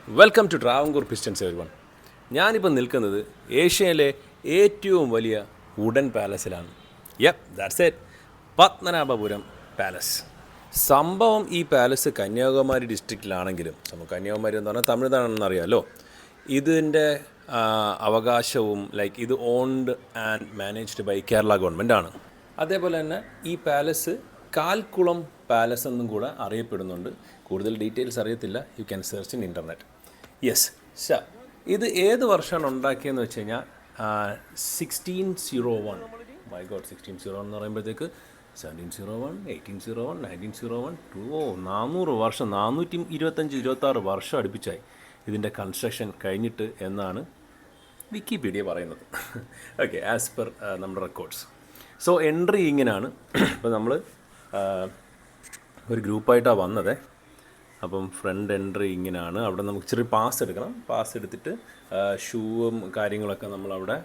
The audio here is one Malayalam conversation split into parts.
Welcome to Travancore pistons everyone. ഞാനിപ്പോൾ നിൽക്കുന്നത് ഏഷ്യയിലെ ഏറ്റവും വലിയ വുഡൻ പാലസിലാണ്. That's it, Padmanabhapuram palace. സംഭവം ഈ പാലസ് കന്യാകുമാരി ഡിസ്ട്രിക്റ്റിലാണെങ്കിലും, കന്യാകുമാരി എന്ന് പറഞ്ഞാൽ തമിഴ്നാടാണെന്ന് അറിയാമല്ലോ. ഇതിൻ്റെ അവകാശവും ഇത് owned and managed by Kerala government ആണ്. അതേപോലെ തന്നെ ഈ പാലസ് കാൽക്കുളം പാലസ് എന്നും കൂടെ അറിയപ്പെടുന്നുണ്ട്. കൂടുതൽ ഡീറ്റെയിൽസ് അറിയത്തില്ല, you can search in internet. ഇത് ഏത് വർഷമാണ് ഉണ്ടാക്കിയെന്ന് വെച്ച് കഴിഞ്ഞാൽ 1601. മൈ ഗോഡ്, 1601 എന്ന് പറയുമ്പോഴത്തേക്ക് 1701, 1801, 1901, 400 വർഷം, 425-26 വർഷം അടുപ്പിച്ചായി ഇതിൻ്റെ കൺസ്ട്രക്ഷൻ കഴിഞ്ഞിട്ട് എന്നാണ് വിക്കിപീഡിയ പറയുന്നത്. ഓക്കെ, ആസ് പെർ നമ്മുടെ റെക്കോർഡ്സ്. സോ എൻട്രി ഇങ്ങനെയാണ്. ഇപ്പോൾ നമ്മൾ ഒരു ഗ്രൂപ്പായിട്ടാണ് വന്നത്. അപ്പം ഫ്രണ്ട് എൻട്രി ഇങ്ങനെയാണ്. അവിടെ നമുക്ക് ഇച്ചിരി പാസ് എടുക്കണം. പാസ് എടുത്തിട്ട് ഷൂവും കാര്യങ്ങളൊക്കെ നമ്മളവിടെ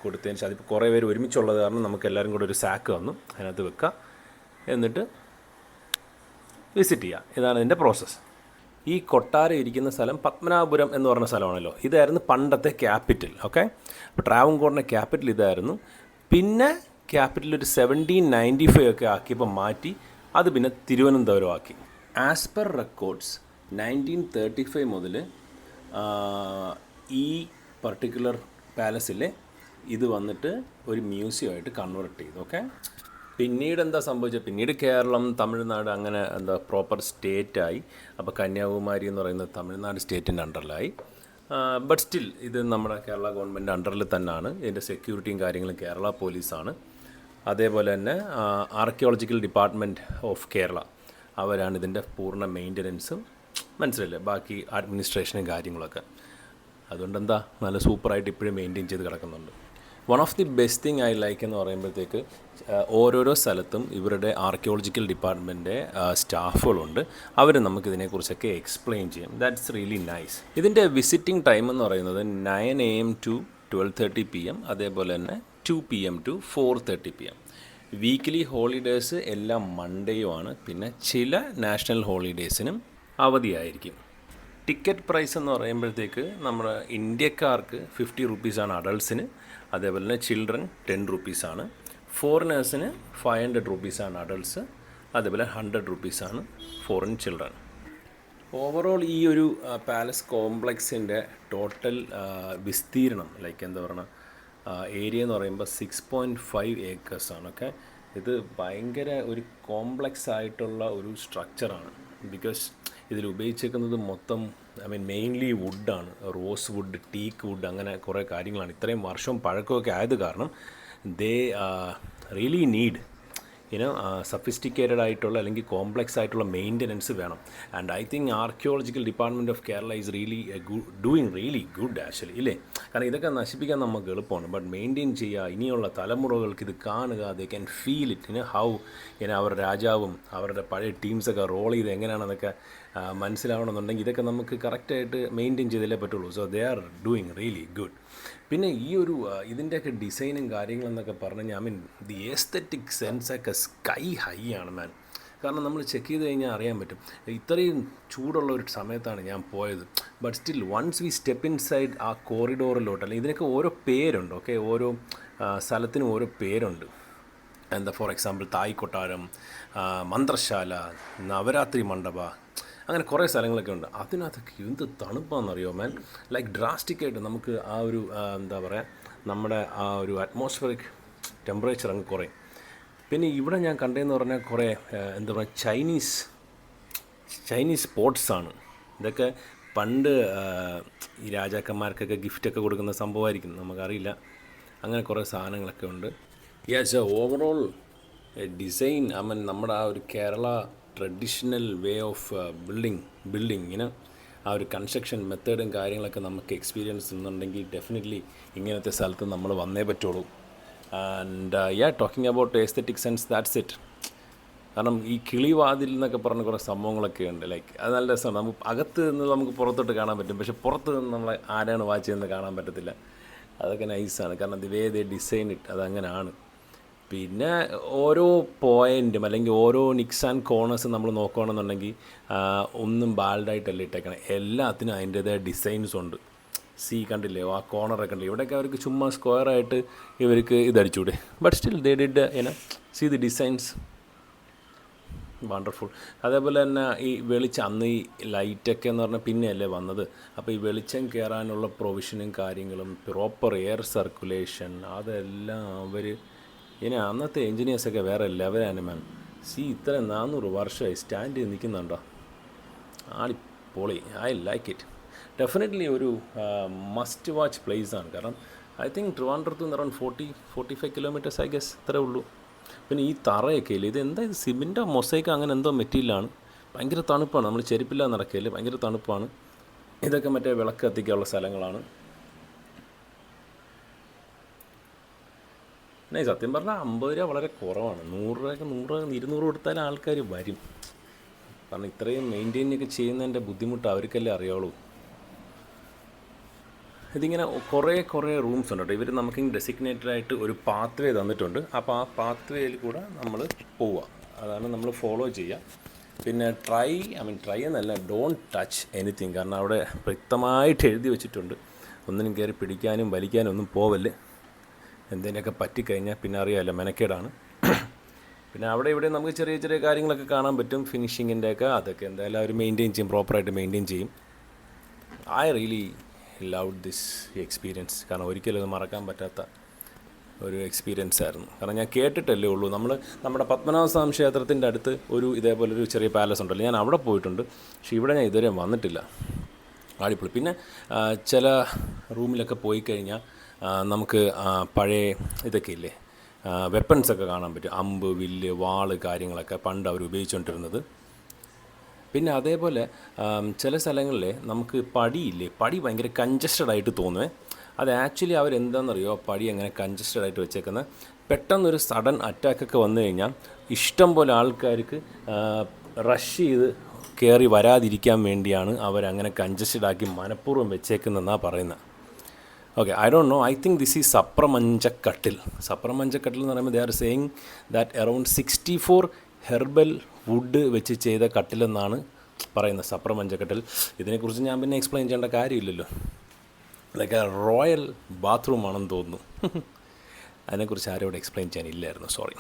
കൊടുത്തതിന് ശേഷം, അതിപ്പോൾ കുറേ പേര് ഒരുമിച്ചുള്ളത് കാരണം നമുക്ക് എല്ലാവരും കൂടെ ഒരു സാക്ക് വന്നു, അതിനകത്ത് വെക്കുക, എന്നിട്ട് വിസിറ്റ് ചെയ്യുക. ഇതാണ് ഇതിൻ്റെ പ്രോസസ്സ്. ഈ കൊട്ടാരം ഇരിക്കുന്ന സ്ഥലം പത്മനാഭപുരം എന്ന് പറഞ്ഞ സ്ഥലമാണല്ലോ. ഇതായിരുന്നു പണ്ടത്തെ ക്യാപിറ്റൽ. ഓക്കെ, അപ്പോൾ ട്രാവൻകൂറിൻ്റെ ക്യാപിറ്റൽ ഇതായിരുന്നു. പിന്നെ ക്യാപിറ്റൽ ഒരു 1795 ഒക്കെ ആക്കിയപ്പോൾ മാറ്റി, അത് പിന്നെ തിരുവനന്തപുരം ആക്കി. ആസ് പെർ റെക്കോർഡ്സ് 1935 മുതൽ ഈ പർട്ടിക്കുലർ പാലസിലെ ഇത് വന്നിട്ട് ഒരു മ്യൂസിയമായിട്ട് കൺവേർട്ട് ചെയ്തു. ഓക്കെ, പിന്നീട് എന്താ സംഭവിച്ചത്? പിന്നീട് കേരളം, തമിഴ്നാട് അങ്ങനെ പ്രോപ്പർ സ്റ്റേറ്റായി. അപ്പോൾ കന്യാകുമാരി എന്ന് പറയുന്നത് തമിഴ്നാട് സ്റ്റേറ്റിൻ്റെ അണ്ടറിലായി. ബട്ട് സ്റ്റിൽ ഇത് നമ്മുടെ കേരള ഗവൺമെൻറ് അണ്ടറിൽ തന്നെയാണ്. ഇതിൻ്റെ സെക്യൂരിറ്റിയും കാര്യങ്ങളും കേരള പോലീസാണ്. അതേപോലെ തന്നെ ആർക്കിയോളജിക്കൽ ഡിപ്പാർട്ട്മെൻറ്റ് ഓഫ് കേരള, അവരാണ് ഇതിൻ്റെ പൂർണ്ണ മെയിൻ്റനൻസും, മനസ്സിലല്ലേ, ബാക്കി അഡ്മിനിസ്ട്രേഷനും കാര്യങ്ങളൊക്കെ. അതുകൊണ്ട് എന്താ, നല്ല സൂപ്പറായിട്ട് ഇപ്പോഴും മെയിൻറ്റെയിൻ ചെയ്ത് കിടക്കുന്നുണ്ട്. One of the best thing I like എന്ന് പറയുമ്പോഴത്തേക്ക് ഓരോരോ സ്ഥലത്തും ഇവരുടെ ആർക്കിയോളജിക്കൽ ഡിപ്പാർട്ട്മെൻറ്റിൻ്റെ സ്റ്റാഫുകളുണ്ട്. അവർ നമുക്കിതിനെക്കുറിച്ചൊക്കെ എക്സ്പ്ലെയിൻ ചെയ്യും. That's really nice. ഇതിൻ്റെ വിസിറ്റിംഗ് ടൈം എന്ന് പറയുന്നത് 9 AM to 12:30 PM, അതേപോലെ തന്നെ 2 PM to 4:30 PM. Weekly holidays എല്ലാം മൺഡേയുമാണ്. പിന്നെ ചില നാഷണൽ ഹോളിഡേയ്സിനും അവധിയായിരിക്കും. ടിക്കറ്റ് പ്രൈസ് എന്ന് പറയുമ്പോഴത്തേക്ക് നമ്മുടെ ഇന്ത്യക്കാർക്ക് 50 റുപ്പീസാണ് അഡൾട്ട്സിന്. അതേപോലെ തന്നെ ചിൽഡ്രൻ 10 റുപ്പീസാണ്. ഫോറിനേഴ്സിന് 500 റുപ്പീസാണ് അഡൾട്ട്സ്. അതേപോലെ 100 റുപ്പീസാണ് ഫോറിൻ ചിൽഡ്രൻ. ഓവറോൾ ഈ ഒരു പാലസ് കോംപ്ലക്സിൻ്റെ ടോട്ടൽ വിസ്തീർണം, എന്താ പറയുക, ഏരിയ എന്ന് പറയുമ്പോൾ 6.5 ഏക്കേഴ്സാണ്. ഓക്കെ, ഇത് ഭയങ്കര ഒരു കോംപ്ലക്സ് ആയിട്ടുള്ള ഒരു സ്ട്രക്ചറാണ്. ബിക്കോസ് ഇതിൽ ഉപയോഗിച്ചേക്കുന്നത് മൊത്തം മെയിൻലി വുഡാണ്. റോസ് വുഡ്, ടീക്ക് വുഡ്, അങ്ങനെ കുറേ കാര്യങ്ങളാണ്. ഇത്രയും വർഷവും പഴക്കമൊക്കെ ആയത് കാരണം ദേ റിയലി നീഡ് സഫിസ്റ്റിക്കേറ്റഡ് ആയിട്ടുള്ള അല്ലെങ്കിൽ കോംപ്ലക്സ് ആയിട്ടുള്ള മെയിൻ്റനൻസ് വേണം. And I think archaeological department of Kerala is really doing really good actually, ഇല്ലേ? കാരണം ഇതൊക്കെ നശിപ്പിക്കാൻ നമുക്ക് എളുപ്പമാണ്, ബട്ട് മെയിൻറ്റെയിൻ ചെയ്യുക, ഇനിയുള്ള തലമുറകൾക്ക് ഇത് കാണുക, they can feel it, how അവരുടെ രാജാവും അവരുടെ പഴയ ടീംസൊക്കെ റോൾ ചെയ്ത് എങ്ങനെയാണെന്നൊക്കെ മനസ്സിലാവണമെന്നുണ്ടെങ്കിൽ ഇതൊക്കെ നമുക്ക് കറക്റ്റായിട്ട് മെയിൻറ്റെയിൻ ചെയ്തല്ലേ പറ്റുള്ളൂ. So they are doing really good. പിന്നെ ഈ ഒരു ഇതിൻ്റെയൊക്കെ ഡിസൈനും കാര്യങ്ങളെന്നൊക്കെ പറഞ്ഞു കഴിഞ്ഞാൽ ദി എസ്തെറ്റിക് സെൻസൊക്കെ സ്കൈ ഹൈ ആണ് മാൻ. കാരണം നമ്മൾ ചെക്ക് ചെയ്ത് കഴിഞ്ഞാൽ അറിയാൻ പറ്റും. ഇത്രയും ചൂടുള്ള ഒരു സമയത്താണ് ഞാൻ പോയത്. But still once we step inside ആ കോറിഡോറിലോട്ട്, അല്ലെങ്കിൽ ഇതിനൊക്കെ ഓരോ പേരുണ്ട്. ഓക്കെ, ഓരോ സ്ഥലത്തിനും ഓരോ പേരുണ്ട്. ഫോർ എക്സാമ്പിൾ തായ് കൊട്ടാരം, മന്ത്രശാല, നവരാത്രി മണ്ഡപ, അങ്ങനെ കുറേ സ്ഥലങ്ങളൊക്കെ ഉണ്ട്. അതിനകത്തൊക്കെ എന്ത് തണുപ്പാണെന്നറിയോ മാൻ. ഡ്രാസ്റ്റിക്കായിട്ട് നമുക്ക് ആ ഒരു എന്താ പറയുക, നമ്മുടെ ആ ഒരു അറ്റ്മോസ്ഫിയറിക് ടെമ്പറേച്ചർ അങ്ങ് കുറയും. പിന്നെ ഇവിടെ ഞാൻ കണ്ടതെന്ന് പറഞ്ഞാൽ കുറേ എന്താ പറയുക, ചൈനീസ് പോട്ട്സാണ്. ഇതൊക്കെ പണ്ട് ഈ രാജാക്കന്മാർക്കൊക്കെ ഗിഫ്റ്റൊക്കെ കൊടുക്കുന്ന സംഭവമായിരിക്കും, നമുക്കറിയില്ല. അങ്ങനെ കുറേ സാധനങ്ങളൊക്കെ ഉണ്ട്. യെസ്, ഓവറോൾ ഡിസൈൻ നമ്മുടെ ആ ഒരു Kerala traditional way of building ആ ഒരു കൺസ്ട്രക്ഷൻ മെത്തേഡും കാര്യങ്ങളൊക്കെ നമുക്ക് എക്സ്പീരിയൻസ് ചെയ്യുന്നുണ്ടെങ്കിൽ ഡെഫിനറ്റ്ലി ഇങ്ങനത്തെ സ്ഥലത്ത് നമ്മൾ വന്നേ പറ്റുള്ളൂ. And talking about aesthetic sense, that's it. കാരണം ഈ കിളിവാതിൽ എന്നൊക്കെ പറഞ്ഞ കുറേ സംഭവങ്ങളൊക്കെ ഉണ്ട്. അത് നല്ല രസമാണ്. നമുക്ക് അകത്ത് നിന്ന് നമുക്ക് പുറത്തോട്ട് കാണാൻ പറ്റും, പക്ഷേ പുറത്ത് നിന്ന് നമ്മളെ ആരാണ് വാച്ച് ചെയ്യുന്നത് കാണാൻ പറ്റത്തില്ല. അതൊക്കെ നൈസാണ്. കാരണം the way they design it, അതങ്ങനെയാണ്. പിന്നെ ഓരോ പോയിൻറ്റും അല്ലെങ്കിൽ ഓരോ നിക്സ് ആൻഡ് കോർണേഴ്സും നമ്മൾ നോക്കുകയാണെന്നുണ്ടെങ്കിൽ ഒന്നും ബാൽഡായിട്ടല്ല ഇട്ടേക്കണം, എല്ലാത്തിനും അതിൻ്റേതായ ഡിസൈൻസ് ഉണ്ട്. കണ്ടില്ലേ ആ കോർണറൊക്കെ കണ്ടില്ലേ, ഇവിടെയൊക്കെ അവർക്ക് ചുമ്മാ സ്ക്വയറായിട്ട് ഇവർക്ക് ഇതടിച്ചൂടെ, but still they did see the designs, wonderful. അതേപോലെ തന്നെ ഈ വെളിച്ചം, അന്ന് ഈ ലൈറ്റൊക്കെ എന്ന് പറഞ്ഞാൽ പിന്നെയല്ലേ വന്നത്, അപ്പോൾ ഈ വെളിച്ചം കയറാനുള്ള പ്രൊവിഷനും കാര്യങ്ങളും പ്രോപ്പർ എയർ സർക്കുലേഷൻ അതെല്ലാം അവർ അന്നത്തെ എൻജിനീയേഴ്സൊക്കെ വേറെ ലെവലാണ് മാൻ. ഇത്ര 400 വർഷമായി സ്റ്റാൻഡ് ചെയ്ത് നിൽക്കുന്നുണ്ടോ, പൊളി. I like it. ഡെഫിനറ്റ്ലി ഒരു മസ്റ്റ് വാച്ച് പ്ലേസ് ആണ്. കാരണം ഐ തിങ്ക് ട്രിവാൻഡ്രത്ത് നിന്ന് അറൗണ്ട് 40-45 കിലോമീറ്റേഴ്സ് ഐ ഗസ് ഇത്രേ ഉള്ളൂ. പിന്നെ ഈ തറയൊക്കെ ഇല്ല, ഇത് എന്താ, ഇത് സിമെൻറ്റോ മൊസൈക്കോ അങ്ങനെ എന്തോ മെറ്റീരിയലാണ്. ഭയങ്കര തണുപ്പാണ്, നമ്മൾ ചെരുപ്പില്ലാതെ നടക്കുകയില്ല, ഭയങ്കര തണുപ്പാണ്. ഇതൊക്കെ മറ്റേ വിളക്ക് കത്തിക്കാനുള്ള സ്ഥലങ്ങളാണ്. സത്യം പറഞ്ഞാൽ 50 രൂപ വളരെ കുറവാണ്. 100 രൂപയ്ക്ക് 200 കൊടുത്താൽ ആൾക്കാർ വരും. കാരണം ഇത്രയും മെയിൻറ്റെയിനൊക്കെ ചെയ്യുന്നതിൻ്റെ ബുദ്ധിമുട്ട് അവർക്കല്ലേ അറിയുള്ളൂ. ഇതിങ്ങനെ കുറേ റൂംസ് ഉണ്ട് കേട്ടോ. ഇവർ നമുക്ക് ഡെസിഗ്നേറ്റഡ് ആയിട്ട് ഒരു പാത്ത് വേ തന്നിട്ടുണ്ട്. അപ്പോൾ ആ പാത്ത് വേയിൽ കൂടെ നമ്മൾ പോവുക, അതാണ് നമ്മൾ ഫോളോ ചെയ്യുക. പിന്നെ ട്രൈ എന്നല്ല, ഡോണ്ട് ടച്ച് എനിത്തിങ്. കാരണം അവിടെ വ്യക്തമായിട്ട് എഴുതി വെച്ചിട്ടുണ്ട്, ഒന്നിനും കയറി പിടിക്കാനും വലിക്കാനും ഒന്നും പോവല്ലേ, എന്തെങ്കിലുമൊക്കെ പറ്റിക്കഴിഞ്ഞാൽ പിന്നെ അറിയാമല്ലോ മെനക്കേടാണ്. പിന്നെ അവിടെ ഇവിടെ നമുക്ക് ചെറിയ കാര്യങ്ങളൊക്കെ കാണാൻ പറ്റും, ഫിനിഷിങ്ങിൻ്റെയൊക്കെ. അതൊക്കെ എന്തായാലും അവർ മെയിൻറ്റെയിൻ ചെയ്യും, പ്രോപ്പറായിട്ട് മെയിൻറ്റെയിൻ ചെയ്യും. I really love this experience. കാരണം ഒരിക്കലും അത് മറക്കാൻ പറ്റാത്ത ഒരു എക്സ്പീരിയൻസ് ആയിരുന്നു. കാരണം ഞാൻ കേട്ടിട്ടല്ലേ ഉള്ളൂ. നമ്മുടെ പത്മനാഭസ്വാമി ക്ഷേത്രത്തിൻ്റെ അടുത്ത് ഇതേപോലൊരു ചെറിയ പാലസ് ഉണ്ടല്ലോ, ഞാൻ അവിടെ പോയിട്ടുണ്ട്. പക്ഷേ ഇവിടെ ഞാൻ ഇതുവരെ വന്നിട്ടില്ല. അടിപൊളി. പിന്നെ ചില റൂമിലൊക്കെ പോയി കഴിഞ്ഞാൽ നമുക്ക് പഴയ ഇതൊക്കെ ഇല്ലേ, വെപ്പൺസൊക്കെ കാണാൻ പറ്റും. അമ്പ്, വില്ല്, വാള് കാര്യങ്ങളൊക്കെ പണ്ട് അവർ ഉപയോഗിച്ചുകൊണ്ടിരുന്നത്. പിന്നെ അതേപോലെ ചില സ്ഥലങ്ങളിൽ നമുക്ക് പടി ഭയങ്കര കൺജസ്റ്റഡായിട്ട് തോന്നുവേ. അത് ആക്ച്വലി അവരെന്താണെന്നറിയോ, പടി അങ്ങനെ കൺജസ്റ്റഡായിട്ട് വെച്ചേക്കുന്നത്, പെട്ടെന്നൊരു സഡൻ അറ്റാക്കൊക്കെ വന്നു കഴിഞ്ഞാൽ ഇഷ്ടം പോലെ ആൾക്കാർക്ക് റഷ് ചെയ്ത് കയറി വരാതിരിക്കാൻ വേണ്ടിയാണ് അവരങ്ങനെ കൺജസ്റ്റഡാക്കി മനഃപൂർവ്വം വെച്ചേക്കുന്നതെന്നാണ് പറയുന്നത്. Okay, I don't know, I think this is സപ്രമഞ്ചക്കട്ടിൽ എന്ന് പറയുമ്പോൾ they are saying that around 64 herbal wood വെച്ച് ചെയ്ത കട്ടിലെന്നാണ് പറയുന്നത്, സപ്രമഞ്ചക്കട്ടിൽ. ഇതിനെക്കുറിച്ച് ഞാൻ പിന്നെ എക്സ്പ്ലെയിൻ ചെയ്യേണ്ട കാര്യമില്ലല്ലോ. ലൈക്ക് എ റോയൽ ബാത്റൂം ആണെന്ന് തോന്നുന്നു. അതിനെക്കുറിച്ച് ആരോട് എക്സ്പ്ലെയിൻ ചെയ്യാനില്ലായിരുന്നു, സോറി.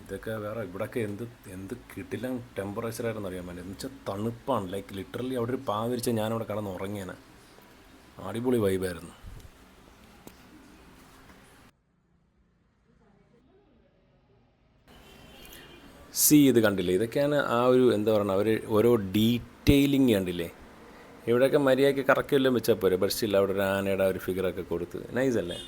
ഇതൊക്കെ വേറെ ഇവിടെയൊക്കെ എന്ത് കിട്ടില്ല ടെമ്പറേച്ചറായിരുന്നു അറിയാൻ പറ്റും. എന്ന് വെച്ചാൽ തണുപ്പാണ്. ലൈക്ക് ലിറ്ററലി അവിടെ ഒരു വിരിച്ചാൽ ഞാനവിടെ കിടന്ന് ഉറങ്ങിയാണ്. അടിപൊളി വൈബായിരുന്നു. ഇത് കണ്ടില്ലേ, ഇതൊക്കെയാണ് ആ ഒരു എന്താ പറയുക, അവർ ഓരോ ഡീറ്റെയിലിങ് കണ്ടില്ലേ. ഇവിടെയൊക്കെ മര്യാദയ്ക്ക് കറക്കെല്ലാം വെച്ചാൽ പോരെ, ബട്ട് സ്റ്റിൽ അവിടെ ഒരു ആനയുടെ ഒരു ഫിഗറൊക്കെ കൊടുത്ത് നൈസല്ലേ.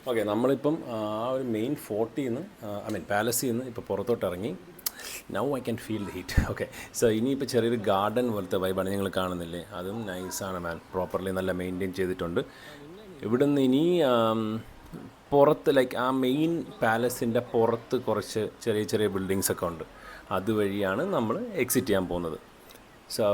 ഓക്കെ, നമ്മളിപ്പം ആ ഒരു മെയിൻ ഫോർട്ടിൽ നിന്ന് പാലസിൽ നിന്ന് ഇപ്പോൾ പുറത്തോട്ട് ഇറങ്ങി. Now I can feel the heat. Okay, so ഇനിയിപ്പോൾ ചെറിയൊരു ഗാർഡൻ പോലത്തെ വൈബാണ് നിങ്ങൾ കാണുന്നില്ലേ, അതും നൈസാണ് മാൻ. പ്രോപ്പർലി നല്ല മെയിൻറ്റെയിൻ ചെയ്തിട്ടുണ്ട്. ഇവിടുന്ന് ഇനി പുറത്ത് ലൈക്ക് ആ മെയിൻ പാലസിൻ്റെ പുറത്ത് കുറച്ച് ചെറിയ ബിൽഡിങ്സൊക്കെ ഉണ്ട്. അതുവഴിയാണ് നമ്മൾ എക്സിറ്റ് ചെയ്യാൻ പോകുന്നത്. സോ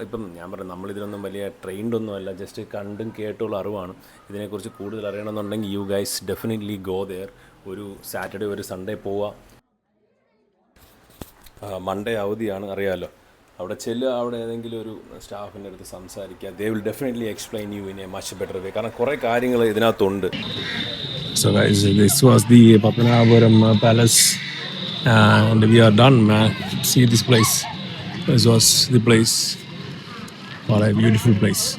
ഇപ്പം ഞാൻ പറഞ്ഞു, നമ്മളിതിനൊന്നും വലിയ ട്രെയിൻഡൊന്നും അല്ല, ജസ്റ്റ് കണ്ടും കേട്ടുള്ള അറിവാണ്. ഇതിനെക്കുറിച്ച് കൂടുതൽ അറിയണമെന്നുണ്ടെങ്കിൽ you guys definitely go there. ഒരു സാറ്റർഡേ ഒരു സൺഡേ പോവുക. മൺഡേ അവധിയാണ്, അറിയാമല്ലോ. അവിടെ ചെല്ലുക, അവിടെ ഏതെങ്കിലും ഒരു സ്റ്റാഫിൻ്റെ അടുത്ത് സംസാരിക്കുക. They will definitely explain you in A much better വേ. കാരണം കുറേ കാര്യങ്ങൾ ഇതിനകത്തുണ്ട്. So guys, this was the Padmanabhapuram palace and we are done, man. See this place. This was the place. What a beautiful place.